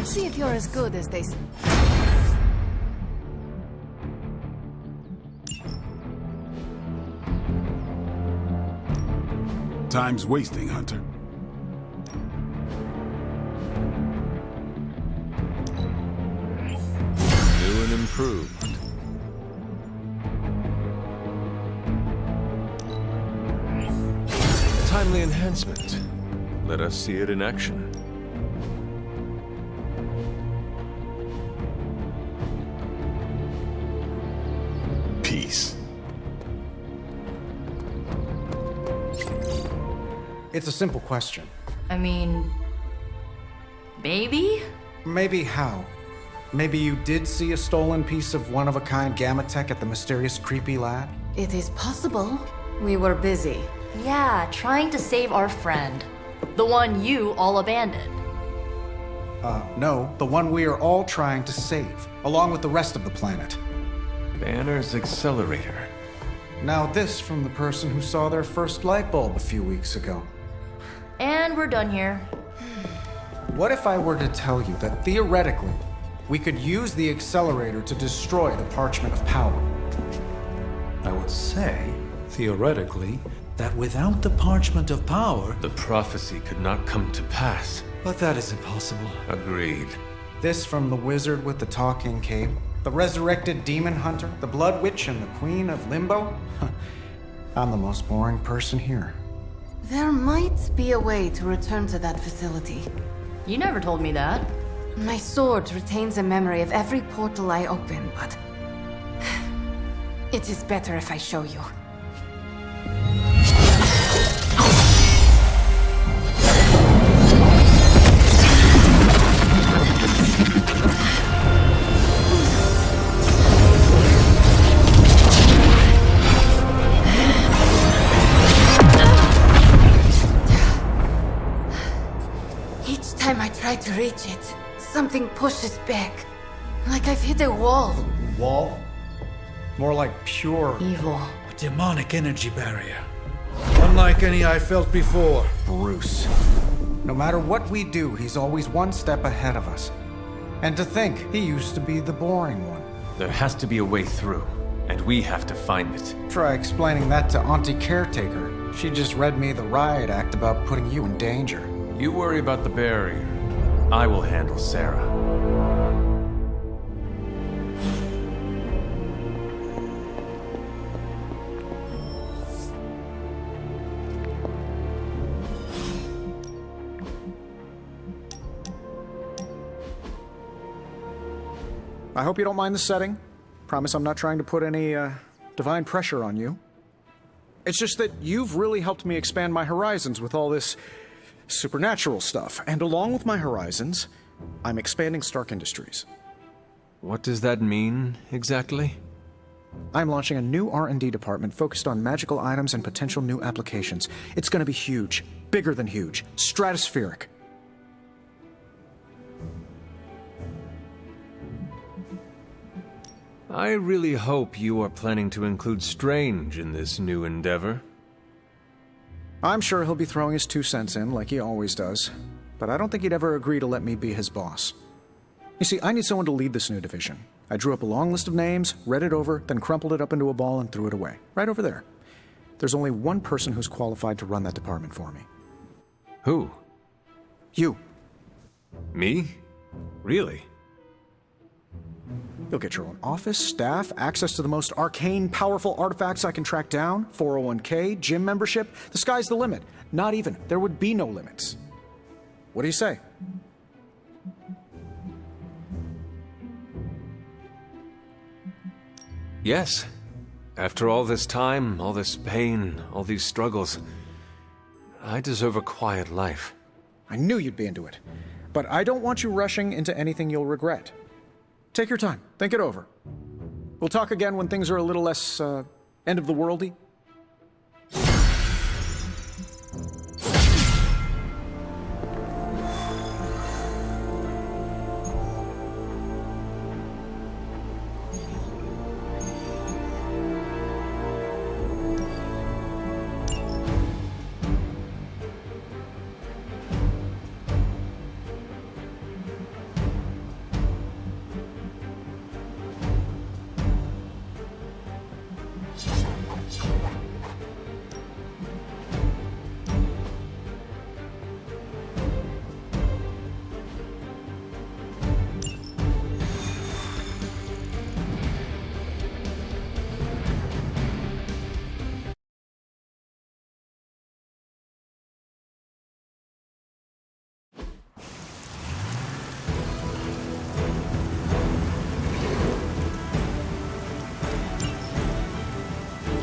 Let's see if you're as good as they say. Time's wasting, Hunter. New and improved. Timely enhancement. Let us see it in action. Peace. It's a simple question. I mean... maybe? Maybe how? Maybe you did see a stolen piece of one-of-a-kind gamma tech at the mysterious creepy lab? It is possible. We were busy. Yeah, trying to save our friend. The one you all abandoned. No, the one we are all trying to save, along with the rest of the planet. Banner's accelerator. Now this from the person who saw their first light bulb a few weeks ago. And we're done here. What if I were to tell you that theoretically, we could use the accelerator to destroy the Parchment of Power? I would say, theoretically, that without the Parchment of Power... The prophecy could not come to pass. But that is impossible. Agreed. This from the wizard with the talking cape, the resurrected demon hunter, the blood witch, and the queen of limbo? I'm the most boring person here. There might be a way to return to that facility. You never told me that. My sword retains a memory of every portal I open, but... it is better if I show you. Each time I try to reach it, something pushes back. Like I've hit a wall. Wall? More like pure... Evil. A demonic energy barrier. Unlike any I felt before. Bruce. No matter what we do, he's always one step ahead of us. And to think, he used to be the boring one. There has to be a way through, and we have to find it. Try explaining that to Auntie Caretaker. She just read me the riot act about putting you in danger. You worry about the barrier. I will handle Sarah. I hope you don't mind the setting. Promise I'm not trying to put any, divine pressure on you. It's just that you've really helped me expand my horizons with all this supernatural stuff. And along with my horizons, I'm expanding Stark Industries. What does that mean, exactly? I'm launching a new R&D department focused on magical items and potential new applications. It's gonna be huge. Bigger than huge. Stratospheric. I really hope you are planning to include Strange in this new endeavor. I'm sure he'll be throwing his 2 cents in, like he always does. But I don't think he'd ever agree to let me be his boss. You see, I need someone to lead this new division. I drew up a long list of names, read it over, then crumpled it up into a ball and threw it away. Right over there. There's only one person who's qualified to run that department for me. Who? You. Me? Really? You'll get your own office, staff, access to the most arcane, powerful artifacts I can track down, 401k, gym membership. The sky's the limit. Not even. There would be no limits. What do you say? Yes. After all this time, all this pain, all these struggles, I deserve a quiet life. I knew you'd be into it. But I don't want you rushing into anything you'll regret. Take your time. Think it over. We'll talk again when things are a little less, end-of-the-worldy.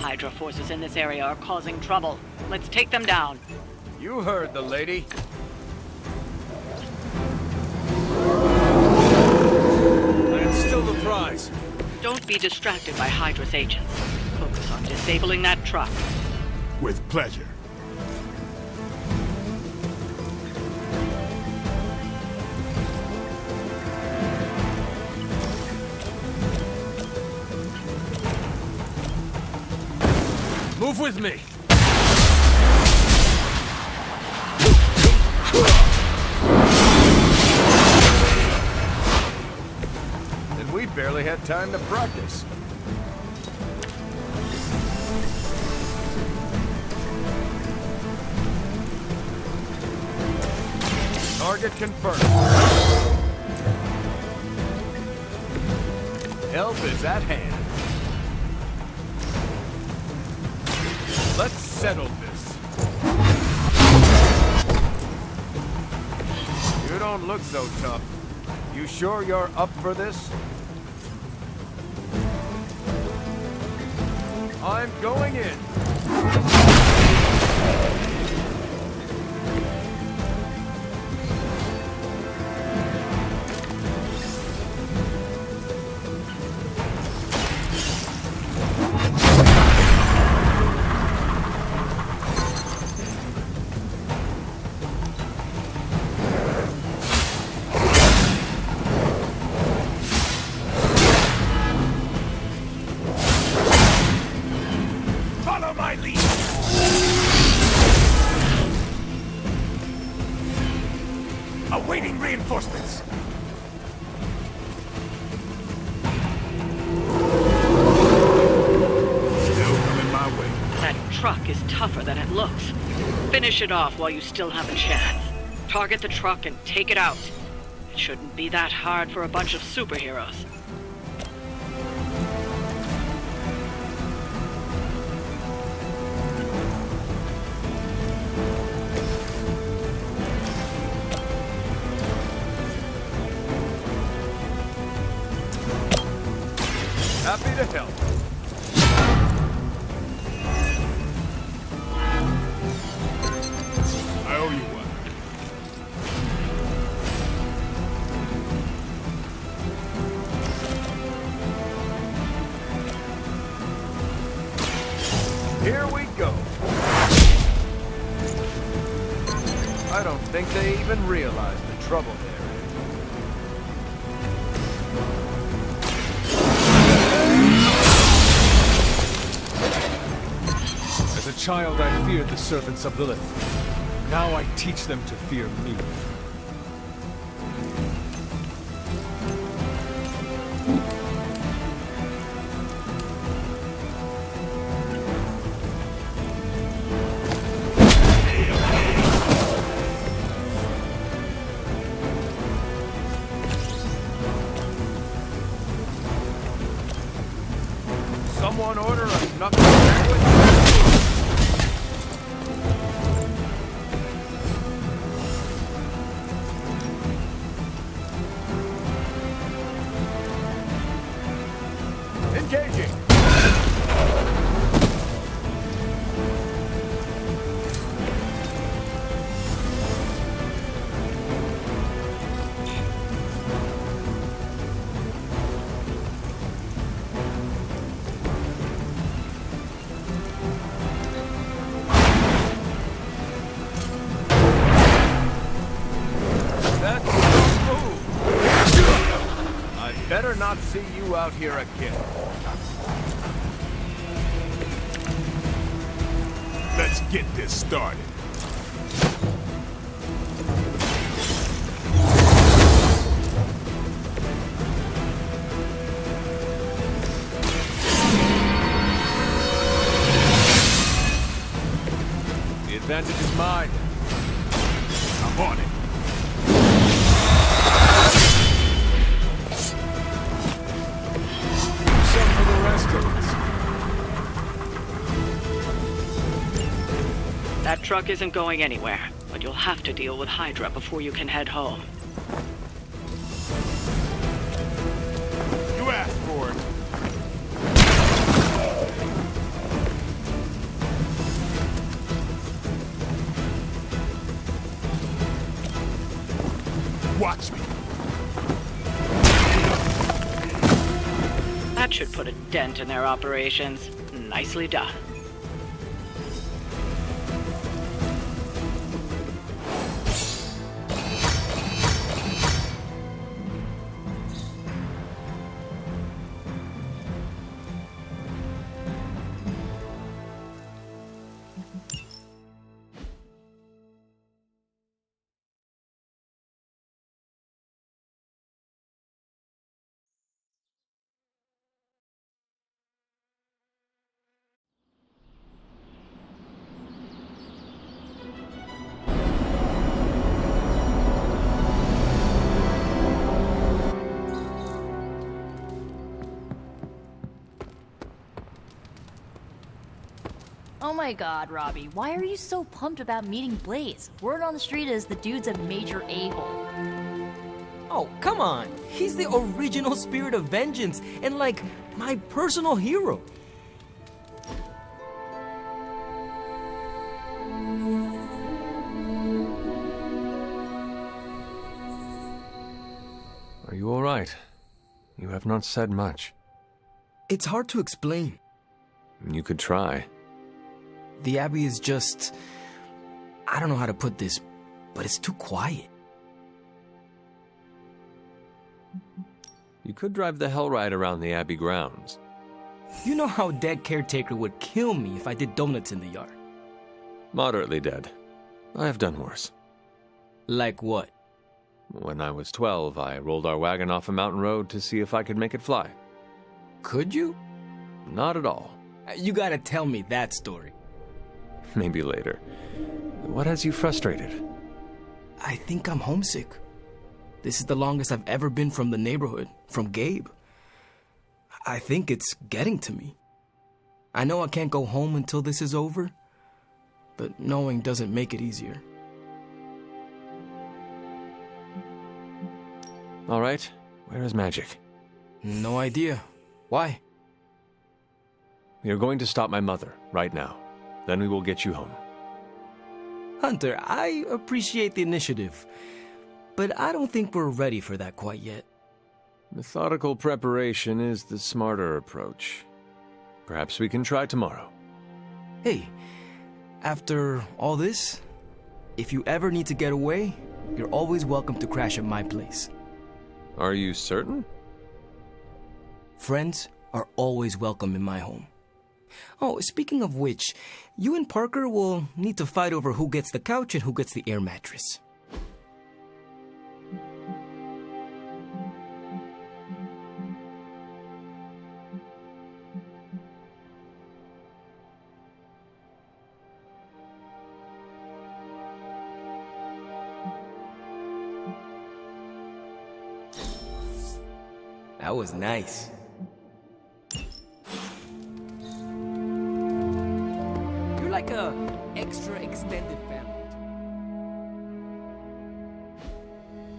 Hydra forces in this area are causing trouble. Let's take them down. You heard the lady. I am still the prize. Don't be distracted by Hydra's agents. Focus on disabling that truck. With pleasure. Move with me. And we barely had time to practice. Target confirmed. Help is at hand. Let's settle this. You don't look so tough. You sure you're up for this? I'm going in. Follow my lead! Awaiting reinforcements. Still coming my way. That truck is tougher than it looks. Finish it off while you still have a chance. Target the truck and take it out. It shouldn't be that hard for a bunch of superheroes. Happy to help. I owe you one. Here we go. I don't think they even realize the trouble they're in. As a child, I feared the servants of Lilith. Now I teach them to fear me. Someone order a knuckle sandwich? Engaging! That's the move! I'd better not see you out here again. Let's get this started. The advantage is mine. I'm on it. Some for the rest of us. That truck isn't going anywhere, but you'll have to deal with Hydra before you can head home. You asked for it. should put a dent in their operations. Nicely done. Oh my god, Robbie, why are you so pumped about meeting Blaze? Word on the street is the dude's a major a-hole. Oh, come on. He's the original spirit of vengeance and, like, my personal hero. Are you all right? You have not said much. It's hard to explain. You could try. The Abbey is just... I don't know how to put this, but it's too quiet. You could drive the Hellride around the Abbey grounds. You know how dead caretaker would kill me if I did donuts in the yard. Moderately dead. I have done worse. Like what? When I was 12, I rolled our wagon off a mountain road to see if I could make it fly. Could you? Not at all. You gotta tell me that story. Maybe later. What has you frustrated? I think I'm homesick. This is the longest I've ever been from the neighborhood, from Gabe. I think it's getting to me. I know I can't go home until this is over, but knowing doesn't make it easier. All right, where is Magic? No idea. Why? We are going to stop my mother right now. Then we will get you home. Hunter, I appreciate the initiative, but I don't think we're ready for that quite yet. Methodical preparation is the smarter approach. Perhaps we can try tomorrow. Hey, after all this, if you ever need to get away, you're always welcome to crash at my place. Are you certain? Friends are always welcome in my home. Oh, speaking of which, you and Parker will need to fight over who gets the couch and who gets the air mattress. That was nice. You're like a extra extended family.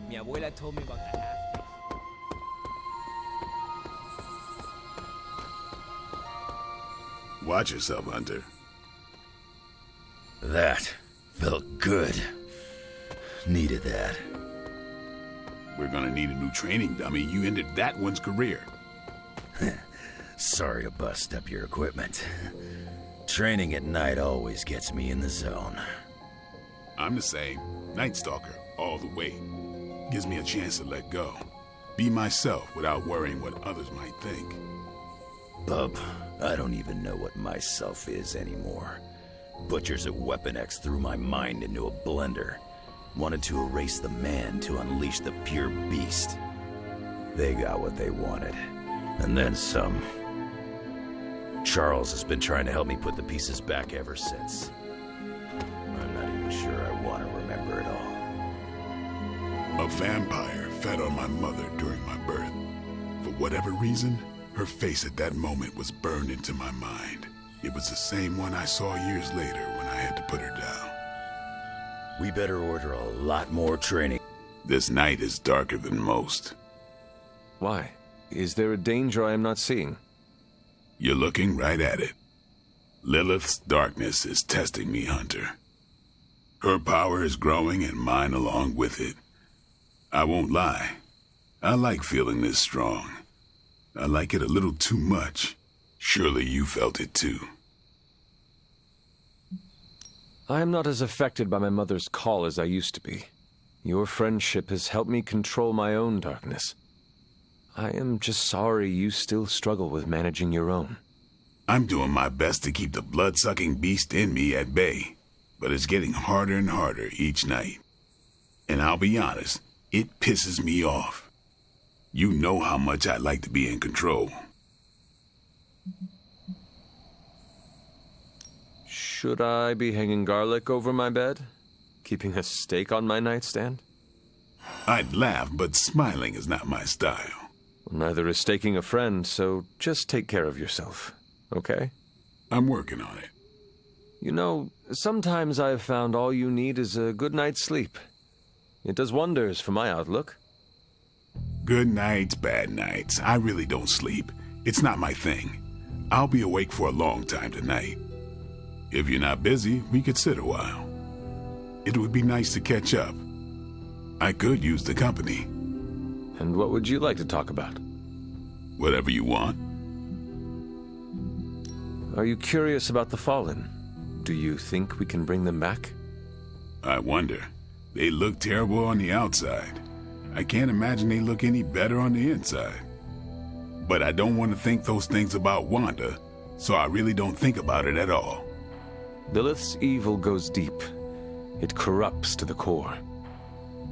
Mi abuela told me about the half. Watch yourself, Hunter. That felt good. Needed that. We're gonna need a new training dummy. You ended that one's career. Sorry to bust up your equipment. Training at night always gets me in the zone. I'm the same. Night Stalker, all the way. Gives me a chance to let go. Be myself without worrying what others might think. Bub, I don't even know what myself is anymore. Butchers at Weapon X threw my mind into a blender. Wanted to erase the man to unleash the pure beast. They got what they wanted. And then some. Charles has been trying to help me put the pieces back ever since. I'm not even sure I want to remember it all. A vampire fed on my mother during my birth. For whatever reason, her face at that moment was burned into my mind. It was the same one I saw years later when I had to put her down. We better order a lot more training. This night is darker than most. Why? Is there a danger I am not seeing? You're looking right at it. Lilith's darkness is testing me, Hunter. Her power is growing and mine along with it. I won't lie. I like feeling this strong. I like it a little too much. Surely you felt it too. I am not as affected by my mother's call as I used to be. Your friendship has helped me control my own darkness. I am just sorry you still struggle with managing your own. I'm doing my best to keep the blood-sucking beast in me at bay, but it's getting harder and harder each night. And I'll be honest, it pisses me off. You know how much I like to be in control. Should I be hanging garlic over my bed? Keeping a steak on my nightstand? I'd laugh, but smiling is not my style. Neither is staking a friend, so just take care of yourself, okay? I'm working on it. You know, sometimes I have found all you need is a good night's sleep. It does wonders for my outlook. Good nights, bad nights. I really don't sleep. It's not my thing. I'll be awake for a long time tonight. If you're not busy, we could sit a while. It would be nice to catch up. I could use the company. And what would you like to talk about? Whatever you want. Are you curious about the Fallen? Do you think we can bring them back? I wonder. They look terrible on the outside. I can't imagine they look any better on the inside. But I don't want to think those things about Wanda, so I really don't think about it at all. Lilith's evil goes deep. It corrupts to the core.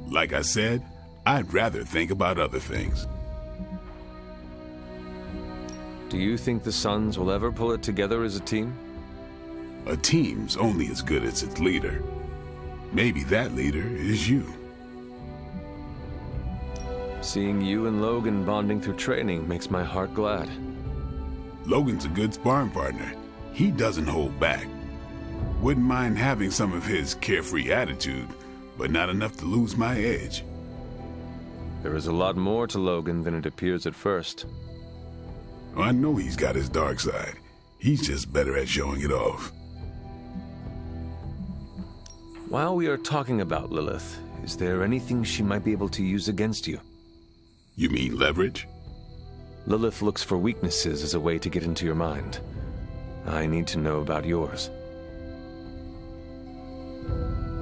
Like I said, I'd rather think about other things. Do you think the Sons will ever pull it together as a team? A team's only as good as its leader. Maybe that leader is you. Seeing you and Logan bonding through training makes my heart glad. Logan's a good sparring partner. He doesn't hold back. Wouldn't mind having some of his carefree attitude, but not enough to lose my edge. There is a lot more to Logan than it appears at first. I know he's got his dark side. He's just better at showing it off. While we are talking about Lilith, is there anything she might be able to use against you? You mean leverage? Lilith looks for weaknesses as a way to get into your mind. I need to know about yours.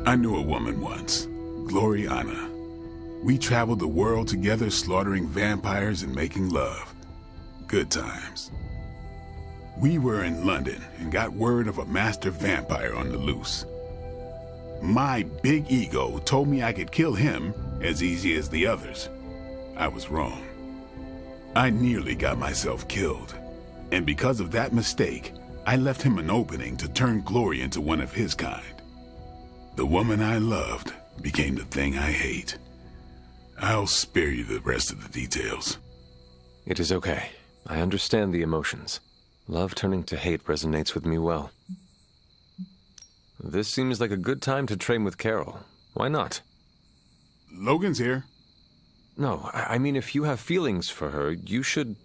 I knew a woman once, Gloriana. We traveled the world together, slaughtering vampires and making love. Good times. We were in London and got word of a master vampire on the loose. My big ego told me I could kill him as easy as the others. I was wrong. I nearly got myself killed. And because of that mistake, I left him an opening to turn Glory into one of his kind. The woman I loved became the thing I hate. I'll spare you the rest of the details. It is okay. I understand the emotions. Love turning to hate resonates with me well. This seems like a good time to train with Carol. Why not? Logan's here. No, I mean if you have feelings for her, you should...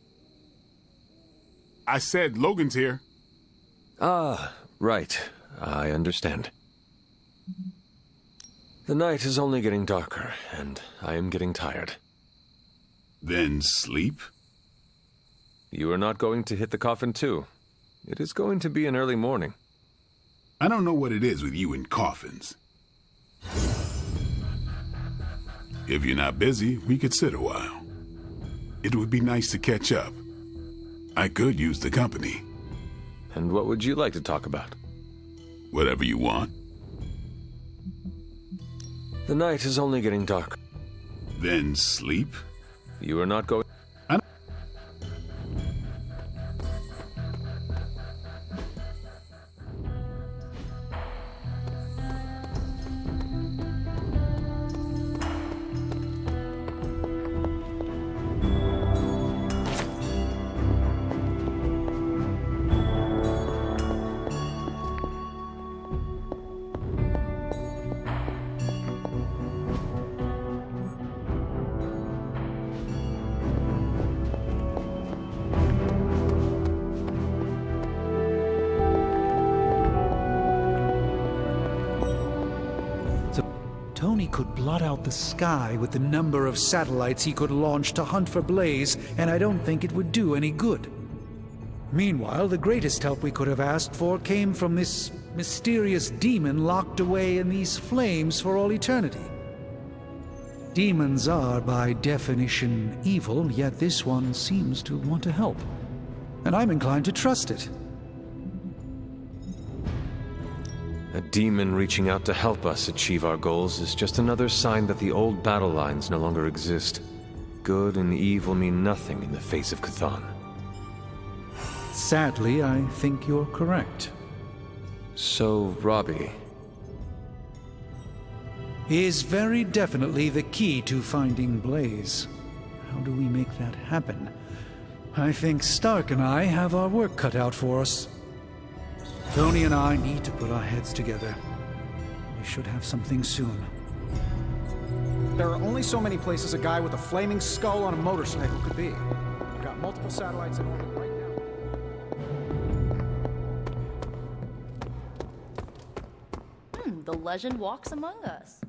I said Logan's here. Ah, right. I understand. The night is only getting darker, and I am getting tired. Then sleep? You are not going to hit the coffin too. It is going to be an early morning. I don't know what it is with you and coffins. If you're not busy, we could sit a while. It would be nice to catch up. I could use the company. And what would you like to talk about? Whatever you want. The night is only getting dark. Then sleep? You are not going... Tony could blot out the sky with the number of satellites he could launch to hunt for Blaze, and I don't think it would do any good. Meanwhile, the greatest help we could have asked for came from this mysterious demon locked away in these flames for all eternity. Demons are, by definition, evil, yet this one seems to want to help. And I'm inclined to trust it. A demon reaching out to help us achieve our goals is just another sign that the old battle lines no longer exist. Good and evil mean nothing in the face of Chthon. Sadly, I think you're correct. So, Robbie is very definitely the key to finding Blaze. How do we make that happen? I think Stark and I have our work cut out for us. Tony and I need to put our heads together. We should have something soon. There are only so many places a guy with a flaming skull on a motorcycle could be. We've got multiple satellites in orbit right now. The legend walks among us.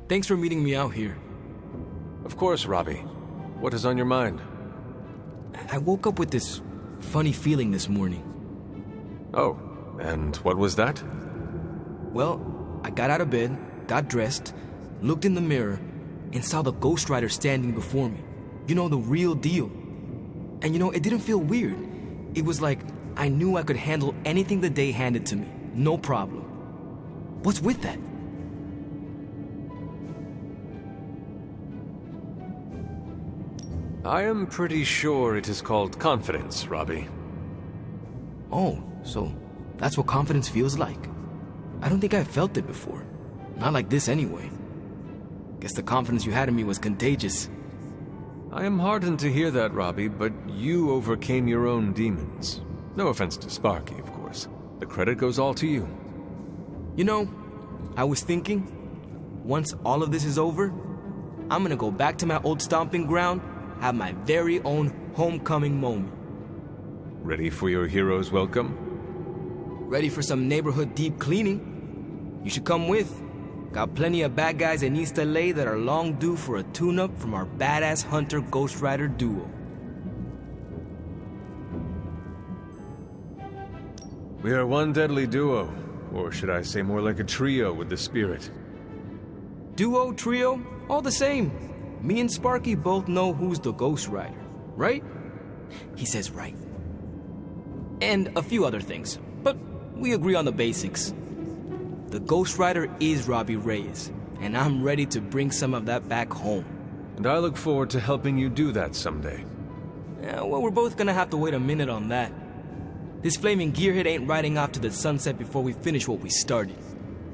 Thanks for meeting me out here. Of course, Robbie. What is on your mind? I woke up with this funny feeling this morning. Oh, and what was that? Well, I got out of bed, got dressed, looked in the mirror, and saw the Ghost Rider standing before me. You know, the real deal. And you know, it didn't feel weird. It was like I knew I could handle anything the day handed to me. No problem. What's with that? I am pretty sure it is called confidence, Robbie. Oh, so that's what confidence feels like? I don't think I felt it before. Not like this anyway. Guess the confidence you had in me was contagious. I am heartened to hear that, Robbie, but you overcame your own demons. No offense to Sparky, of course. The credit goes all to you. You know, I was thinking, once all of this is over, I'm gonna go back to my old stomping ground, have my very own homecoming moment. Ready for your hero's welcome? Ready for some neighborhood deep cleaning? You should come with. Got plenty of bad guys in East LA that are long due for a tune-up from our badass Hunter Ghost Rider duo. We are one deadly duo, or should I say more like a trio with the spirit. Duo, trio, all the same. Me and Sparky both know who's the Ghost Rider, right? He says right. And a few other things, but we agree on the basics. The Ghost Rider is Robbie Reyes, and I'm ready to bring some of that back home. And I look forward to helping you do that someday. Yeah, well, we're both gonna have to wait a minute on that. This flaming gearhead ain't riding off to the sunset before we finish what we started.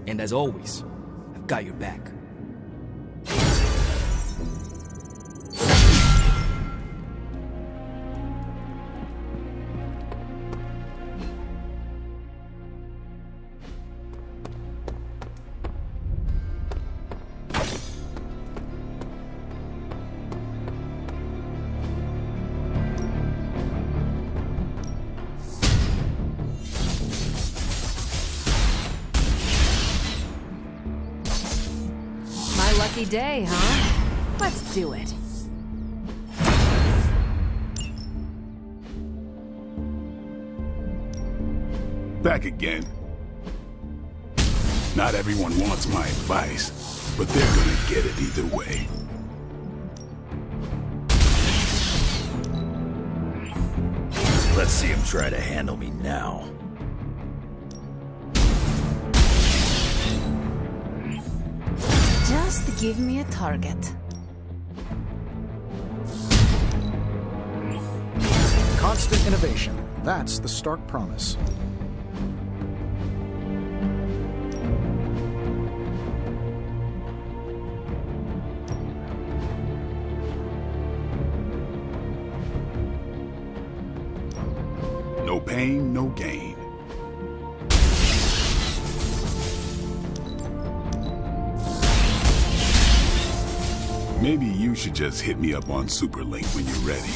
And as always, I've got your back. Lucky day, huh? Let's do it. Back again. Not everyone wants my advice, but they're gonna get it either way. Let's see him try to handle me now. Just give me a target. Constant innovation. That's the Stark promise. No pain, no gain. Maybe you should just hit me up on Superlink when you're ready.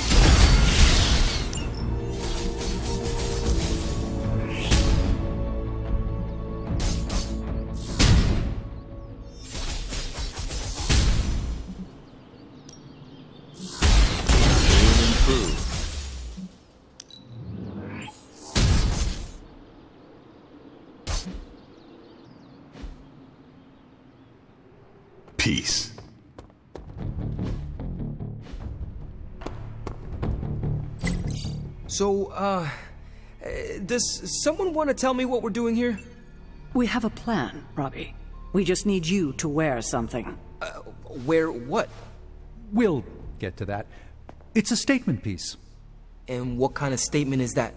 Peace. So, does someone want to tell me what we're doing here? We have a plan, Robbie. We just need you to wear something. Wear what? We'll get to that. It's a statement piece. And what kind of statement is that?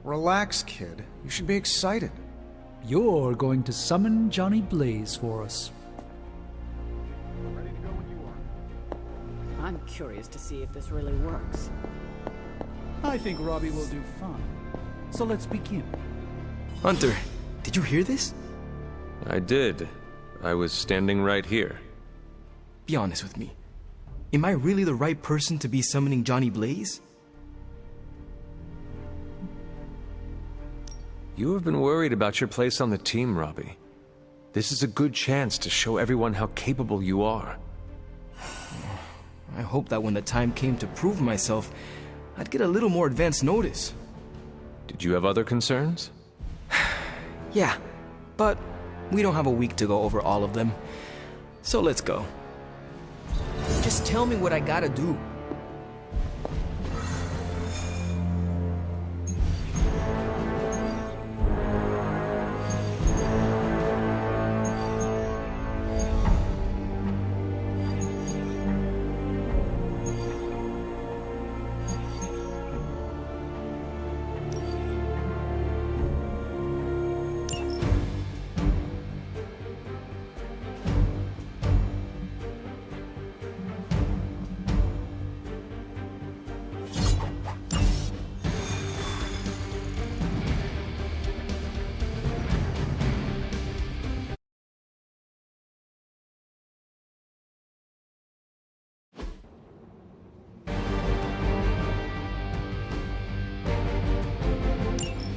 Relax, kid. You should be excited. You're going to summon Johnny Blaze for us. I'm curious to see if this really works. I think Robbie will do fine. So let's begin. Hunter, did you hear this? I did. I was standing right here. Be honest with me. Am I really the right person to be summoning Johnny Blaze? You have been worried about your place on the team, Robbie. This is a good chance to show everyone how capable you are. I hope that when the time came to prove myself, I'd get a little more advance notice. Did you have other concerns? Yeah, but we don't have a week to go over all of them. So let's go. Just tell me what I gotta do.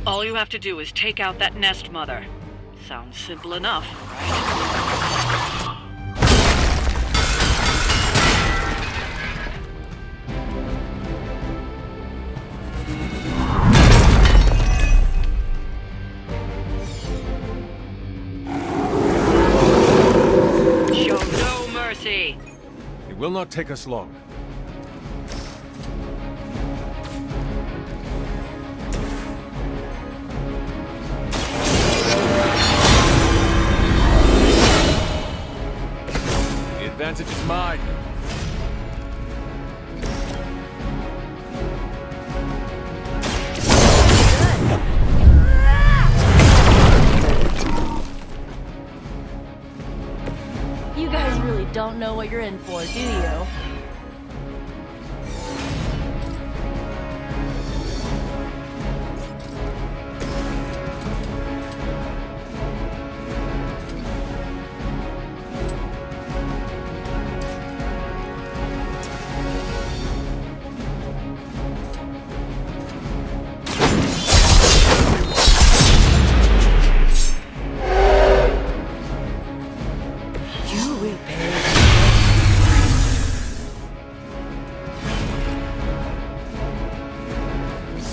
All you have to do is take out that nest mother. Sounds simple enough, right? Show no mercy. It will not take us long. The advantage is mine. You guys really don't know what you're in for, do you?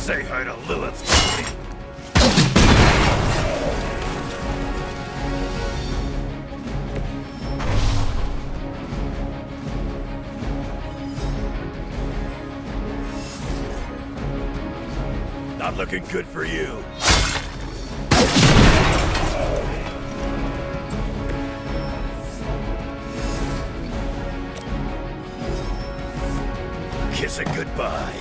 Say hi to Lilith. Not looking good for you. Kiss it goodbye.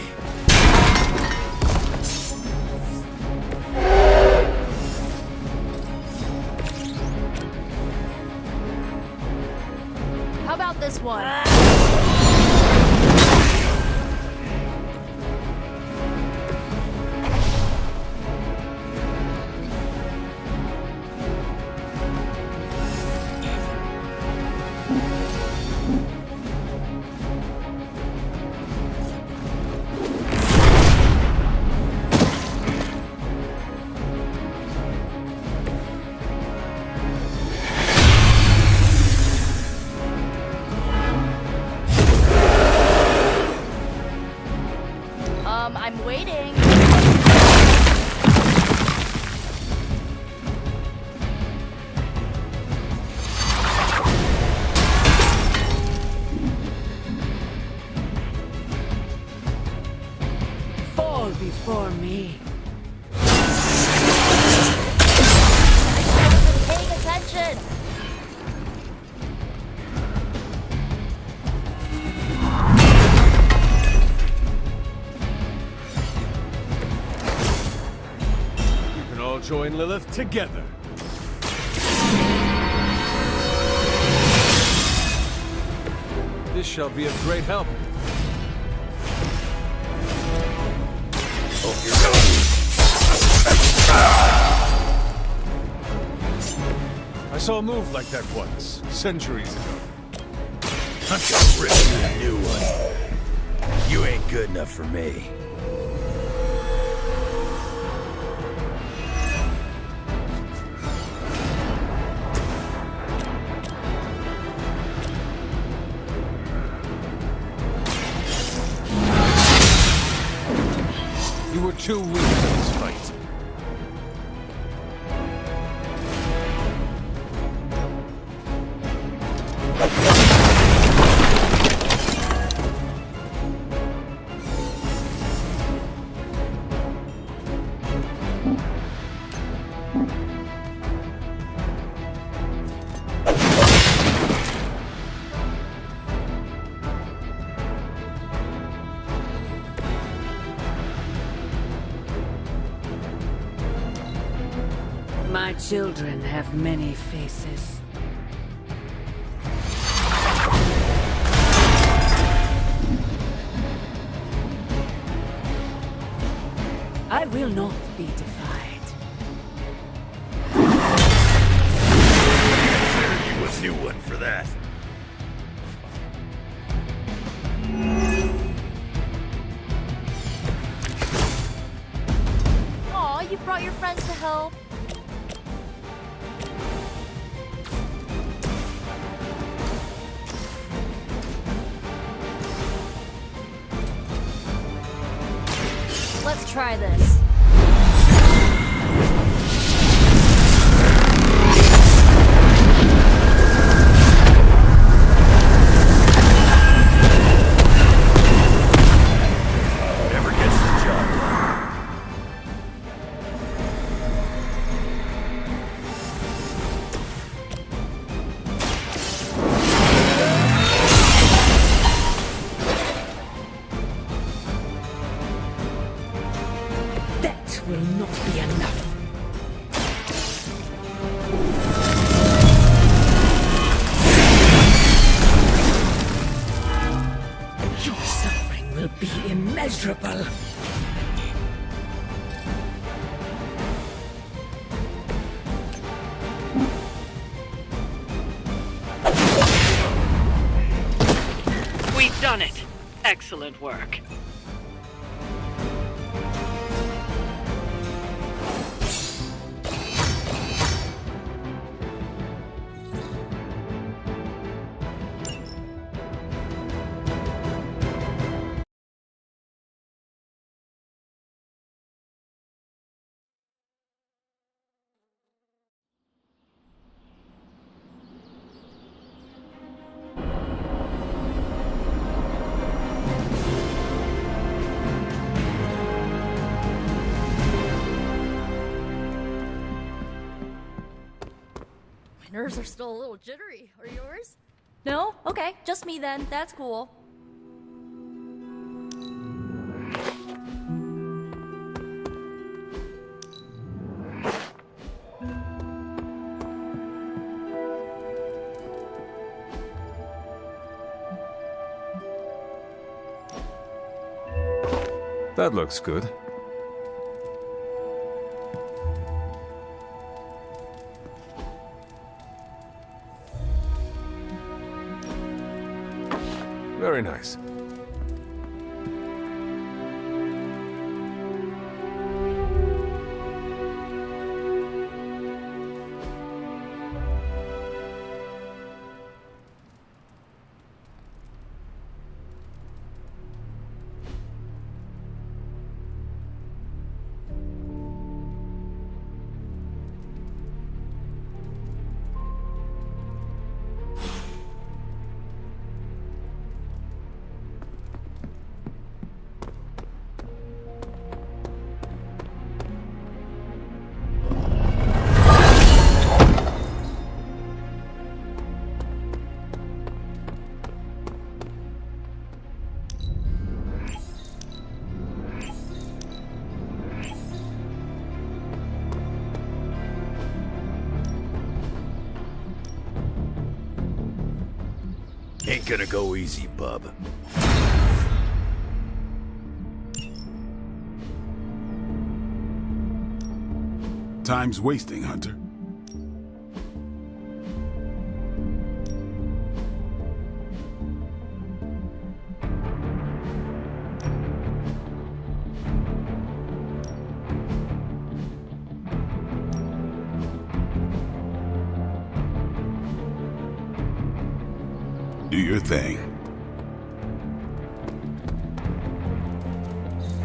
How about this one? I'm waiting. Fall before me. I wasn't paying attention. Join Lilith together. This shall be of great help. Hope you're ready. I saw a move like that once, centuries ago. I'm gonna rip you a new one. You ain't good enough for me. You were too weak for this fight. My children have many faces. I will not be defied. Consider you a new one for that. Aw, you brought your friends to help. Let's try this. Never gets the job done. That will not be enough. Your suffering will be immeasurable. We've done it. Excellent work. nerves are still a little jittery. Are yours? No? Okay, just me then. That's cool. That looks good. Very nice. Ain't gonna go easy, bub. Time's wasting, Hunter. Do your thing.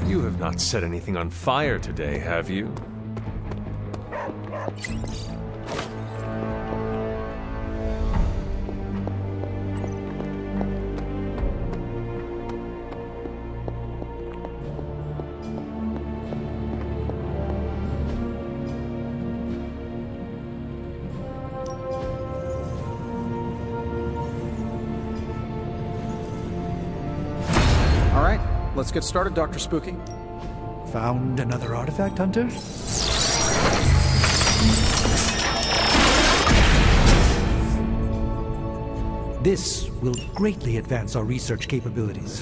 You have not set anything on fire today, have you? All right, let's get started, Dr. Spooky. Found another artifact, Hunter? This will greatly advance our research capabilities.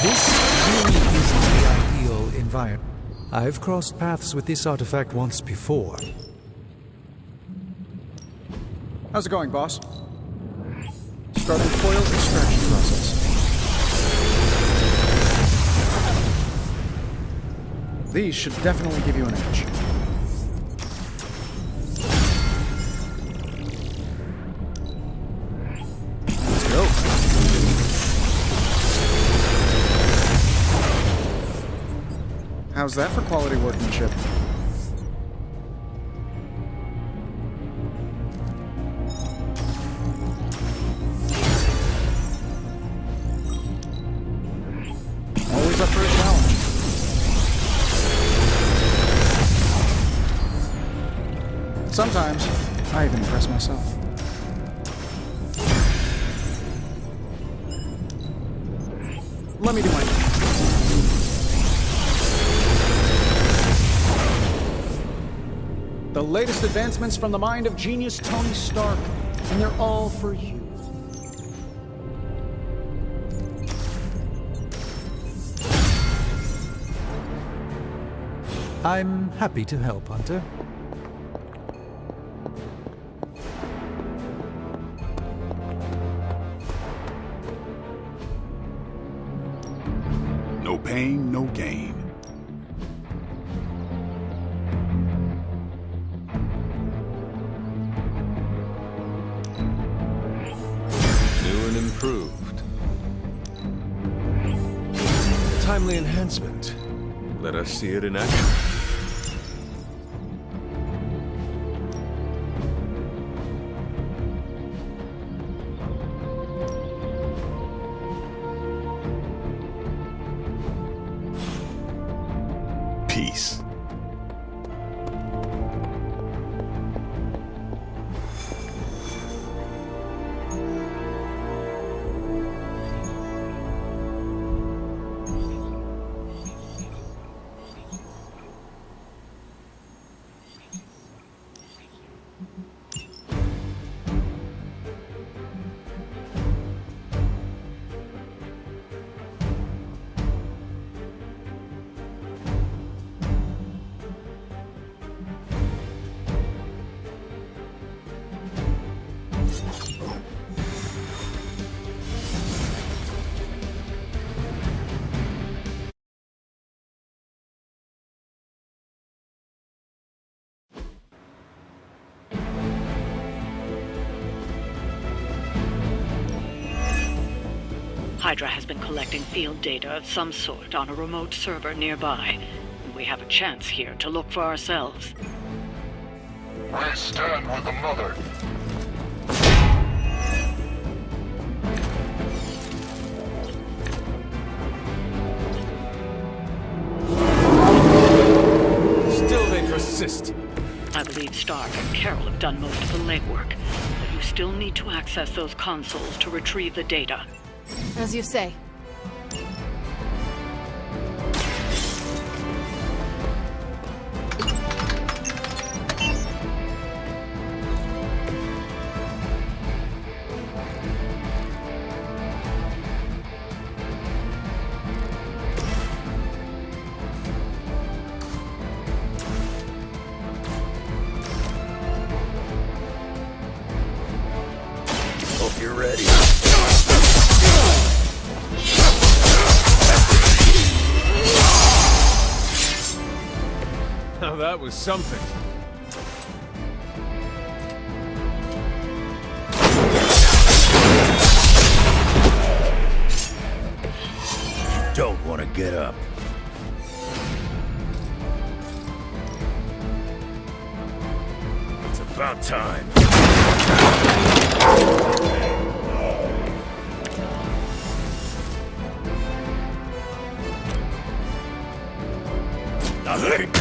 This really is the ideal environment. I've crossed paths with this artifact once before. How's it going, boss? Starting foil extraction process. These should definitely give you an edge. Let's go. How's that for quality workmanship? Always up for a challenge. Sometimes, I even impress myself. Let me do my thing. The latest advancements from the mind of genius Tony Stark, and they're all for you. I'm happy to help, Hunter. No pain, no gain. New and improved. Timely enhancement. Let us see it in action. Peace. Hydra has been collecting field data of some sort on a remote server nearby. And we have a chance here to look for ourselves. I stand with the Mother. Still they persist. I believe Stark and Carol have done most of the legwork, but you still need to access those consoles to retrieve the data. As you say. Hope you're ready. Now that was something. You don't want to get up. It's about time. Nothing.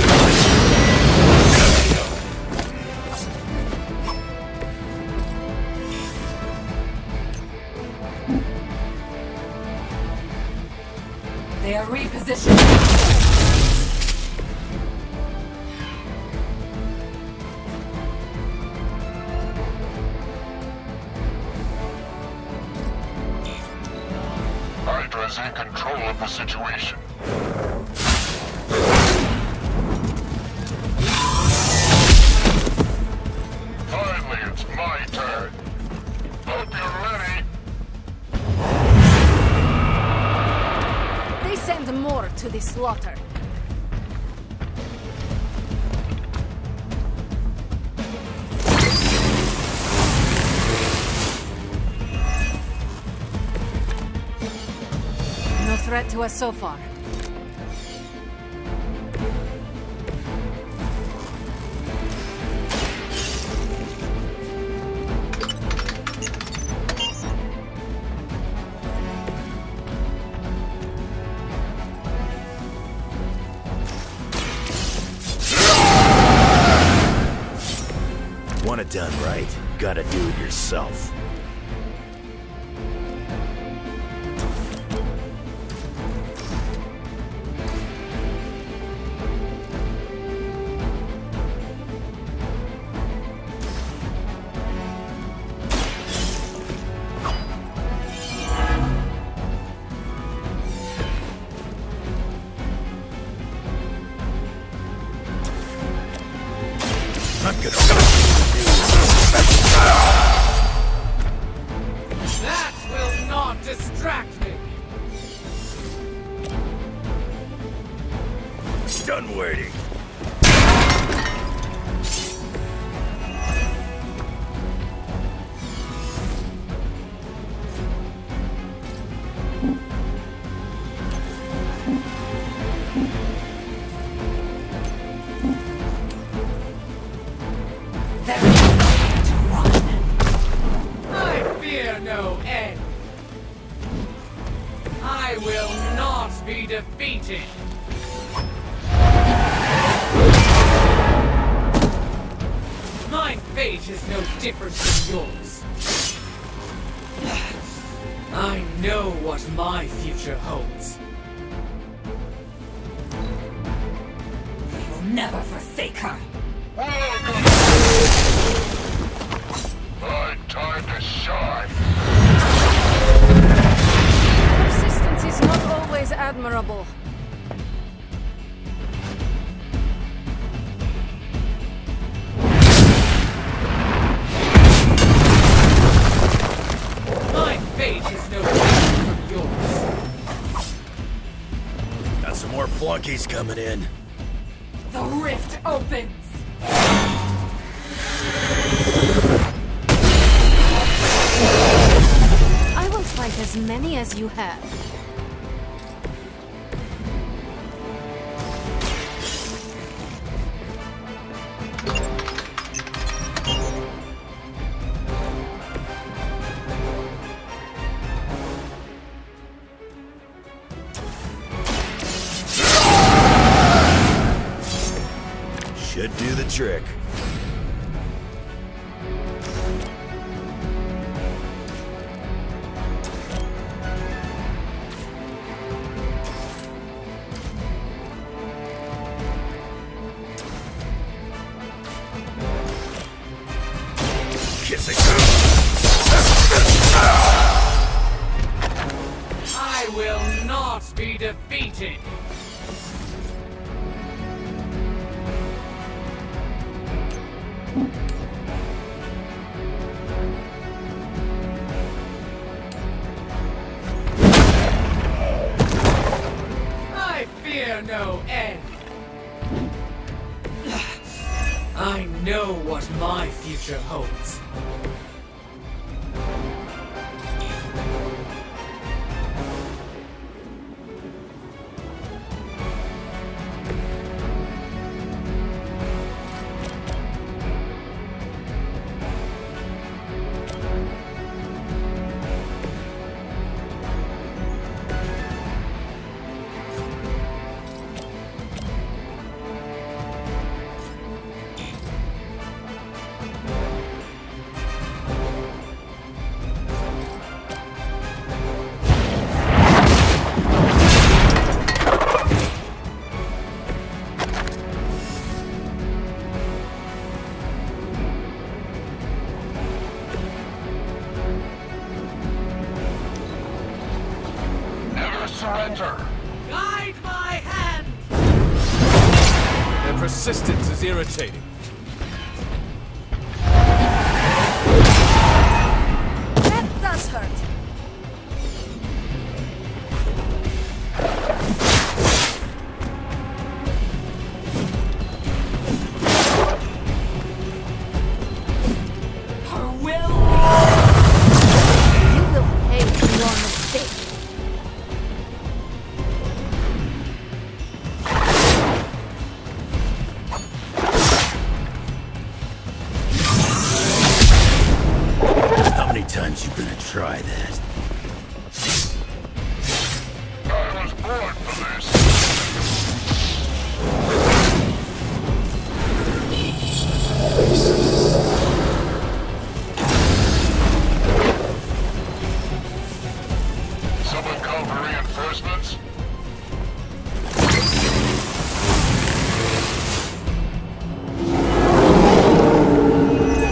They are repositioned. Hydra's in control of the situation. Finally, it's my turn. Hope you're ready. They send more to the slaughter. No threat to us so far. Want it done right, gotta do it yourself. I'm gonna... That will not distract me! Done waiting. I fear no end. I will not be defeated. My fate is no different from yours. I know what my future holds. We will never forsake her. My time to shine. Persistence is not always admirable. My fate is no different from yours. Got some more flunkies coming in. The rift opens. I will fight as as many as you have. Should do the trick. I will not be defeated. I fear no end. I know what my future holds. Surrender. Guide my hand! Their persistence is irritating. That does hurt. Her will! You will pay for your mistake. How many times you gonna try that? I was born for this. Someone call for reinforcements?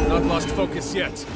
Not lost focus yet.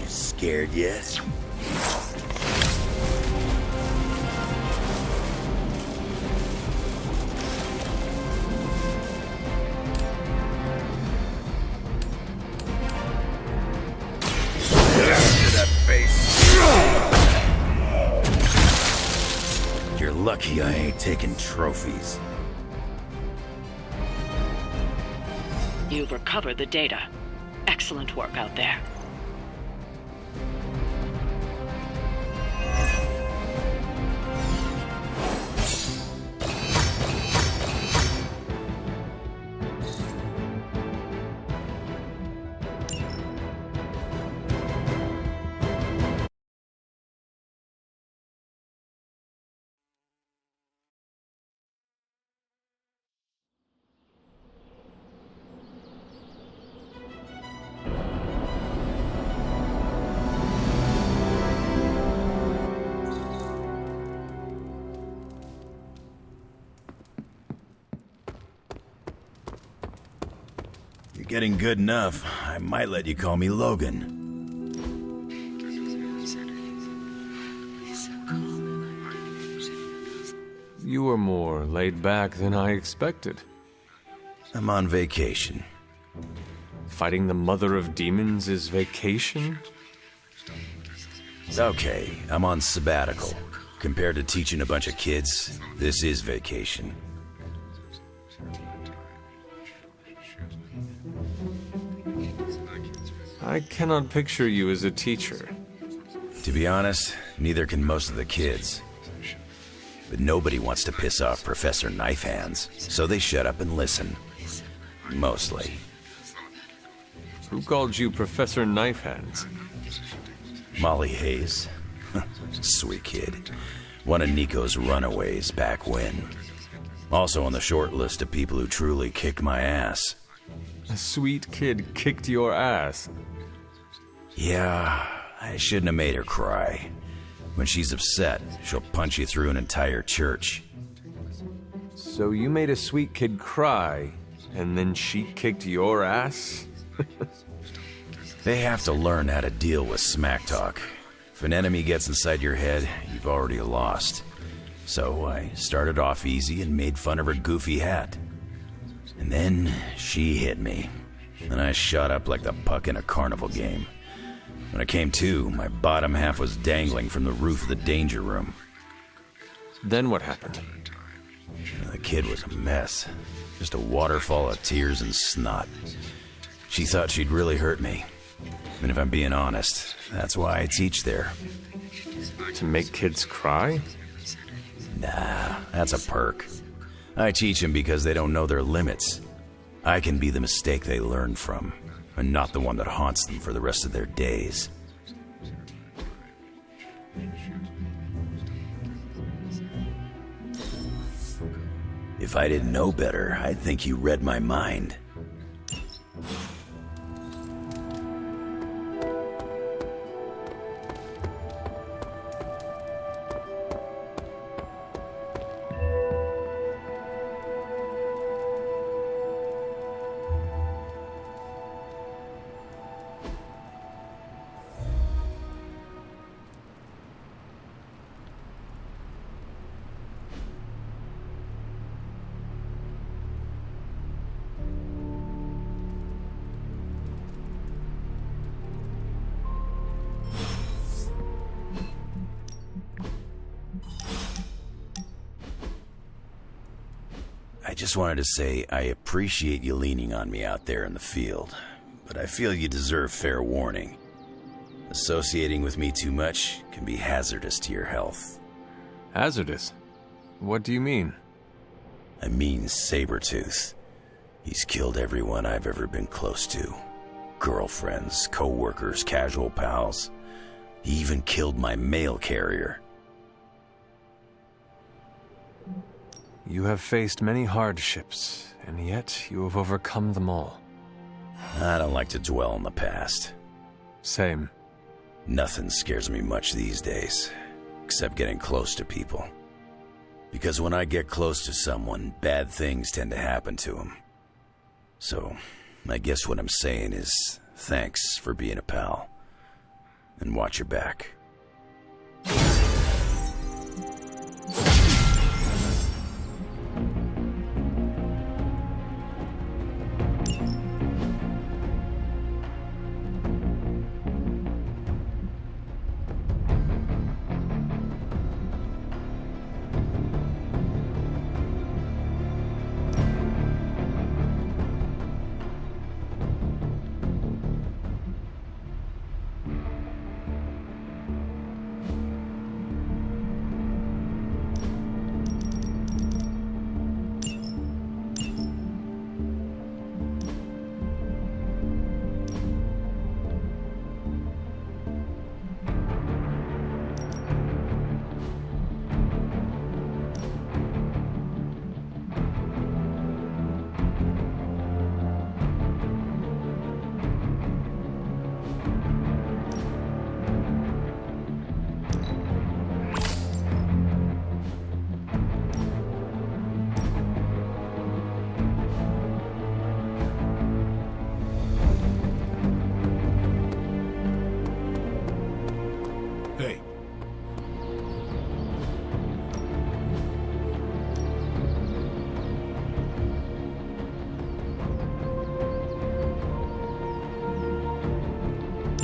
Scared yet? To that face. You're lucky I ain't taking trophies. You've recovered the data. Excellent work out there. you're getting good enough, I might let you call me Logan. You were more laid back than I expected. I'm on vacation. Fighting the mother of demons is vacation? Okay, I'm on sabbatical. Compared to teaching a bunch of kids, this is vacation. I cannot picture you as a teacher. To be honest, neither can most of the kids. But nobody wants to piss off Professor Knifehands, so they shut up and listen. Mostly. Who called you Professor Knifehands? Molly Hayes. Sweet kid. One of Nico's Runaways back when. Also on the short list of people who truly kicked my ass. A sweet kid kicked your ass? Yeah, I shouldn't have made her cry. When she's upset, she'll punch you through an entire church. So you made a sweet kid cry, and then she kicked your ass? They have to learn how to deal with smack talk. If an enemy gets inside your head, you've already lost. So I started off easy and made fun of her goofy hat. And then she hit me, and I shot up like the puck in a carnival game. When I came to, my bottom half was dangling from the roof of the danger room. Then what happened? The kid was a mess. Just a waterfall of tears and snot. She thought she'd really hurt me. And if I'm being honest, that's why I teach there. To make kids cry? Nah, that's a perk. I teach them because they don't know their limits. I can be the mistake they learn from, and not the one that haunts them for the rest of their days. If I didn't know better, I'd think you read my mind. I just wanted to say I appreciate you leaning on me out there in the field, but I feel you deserve fair warning. Associating with me too much can be hazardous to your health. Hazardous? What do you mean? I mean Sabretooth. He's killed everyone I've ever been close to. Girlfriends, co-workers, casual pals. He even killed my mail carrier. You have faced many hardships, and yet you have overcome them all. I don't like to dwell on the past. Same. Nothing scares me much these days, except getting close to people. Because when I get close to someone, bad things tend to happen to them. So, I guess what I'm saying is, thanks for being a pal. And watch your back.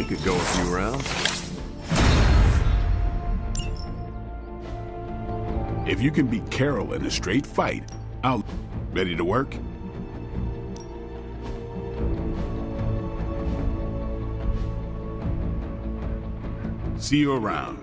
We could go a few rounds. If you can beat Carol in a straight fight, I'll... Ready to work? See you around.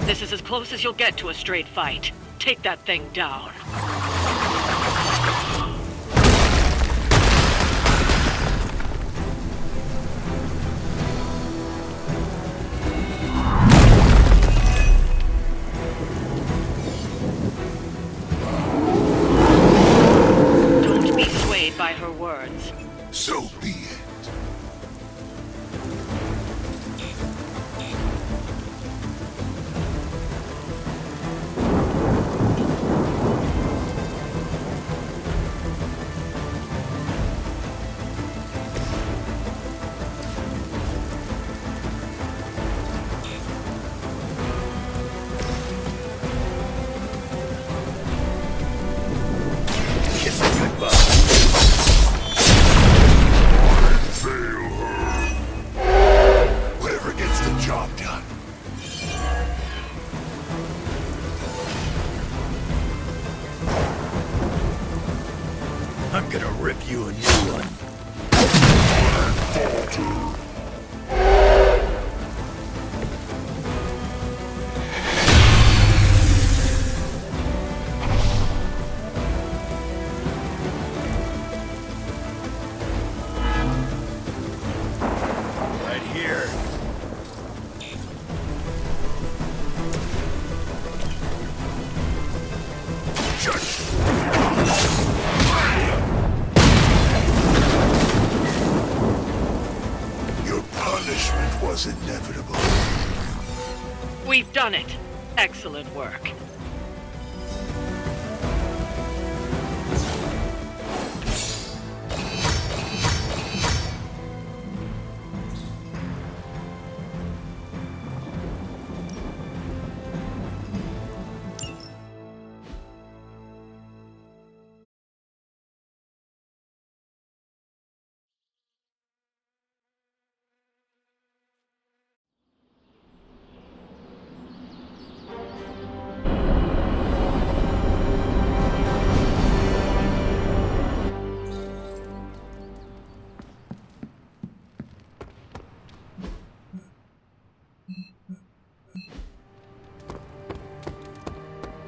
This is as close as you'll get to a straight fight. Take that thing down. Don't be swayed by her words. So be it. I'm gonna rip you a new one. Right here. Your punishment was inevitable. We've done it. Excellent work.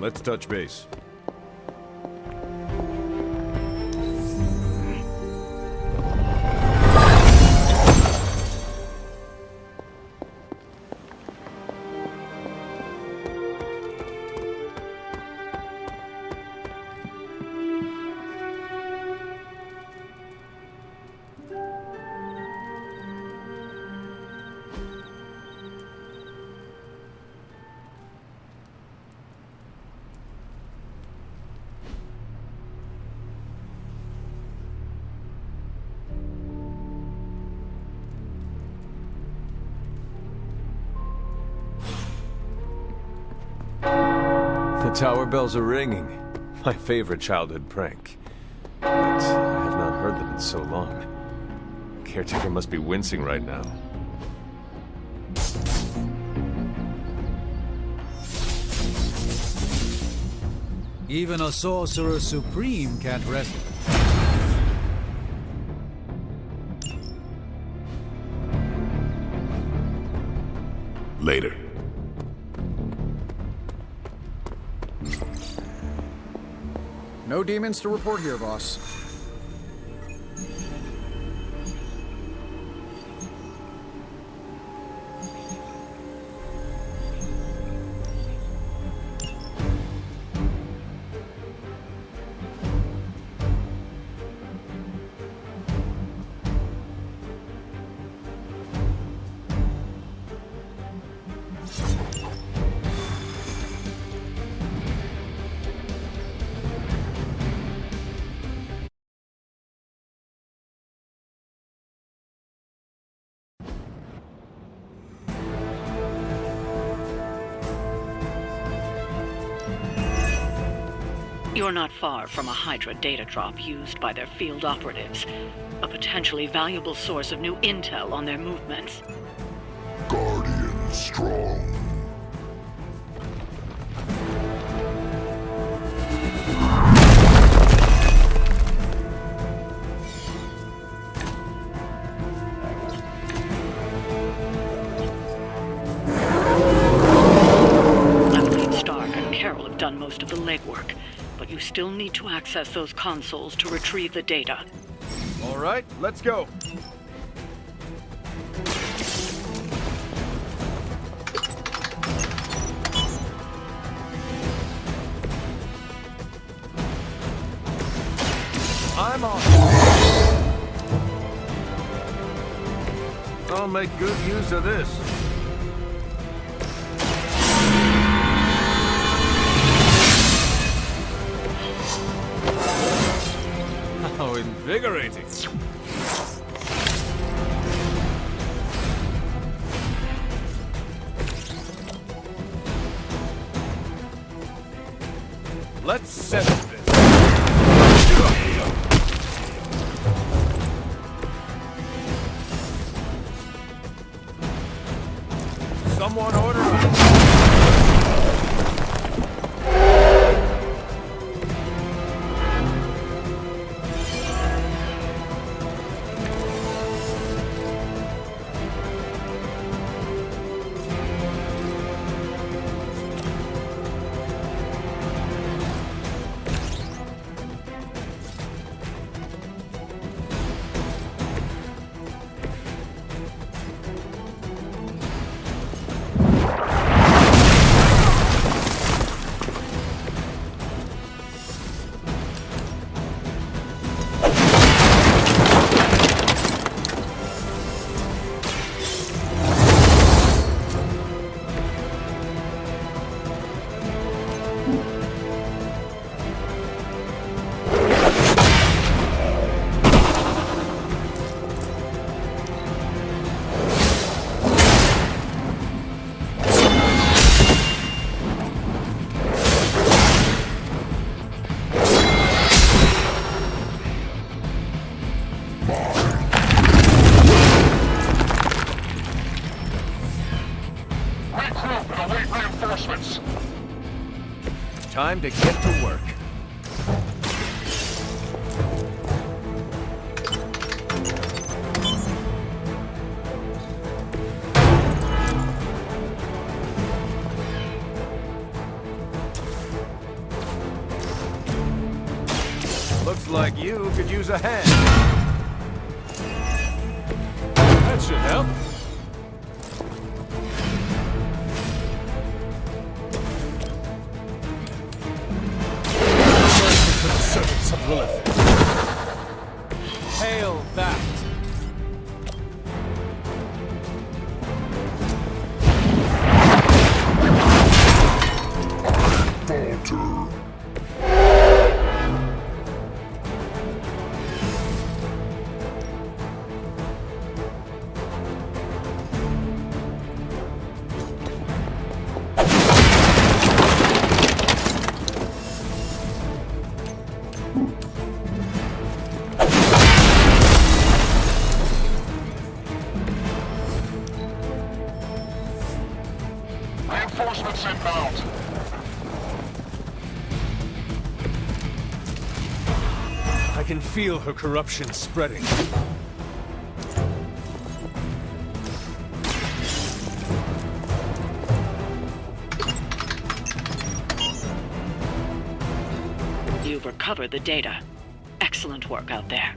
Let's touch base. The tower bells are ringing. My favorite childhood prank. But I have not heard them in so long. Caretaker must be wincing right now. Even a sorcerer supreme can't rest. Later. No demons to report here, boss. You're not far from a Hydra data drop used by their field operatives. A potentially valuable source of new intel on their movements. Guardian strong. Done most of the legwork, but you still need to access those consoles to retrieve the data. All right, let's go. I'm on. I'll make good use of this. How invigorating. Let's settle this. Someone order me. Time to get to work. Looks like you could use a hand. That should help. Servants of Lilith. Hail that! Falter. Reinforcements inbound. I can feel her corruption spreading. You've recovered the data. Excellent work out there.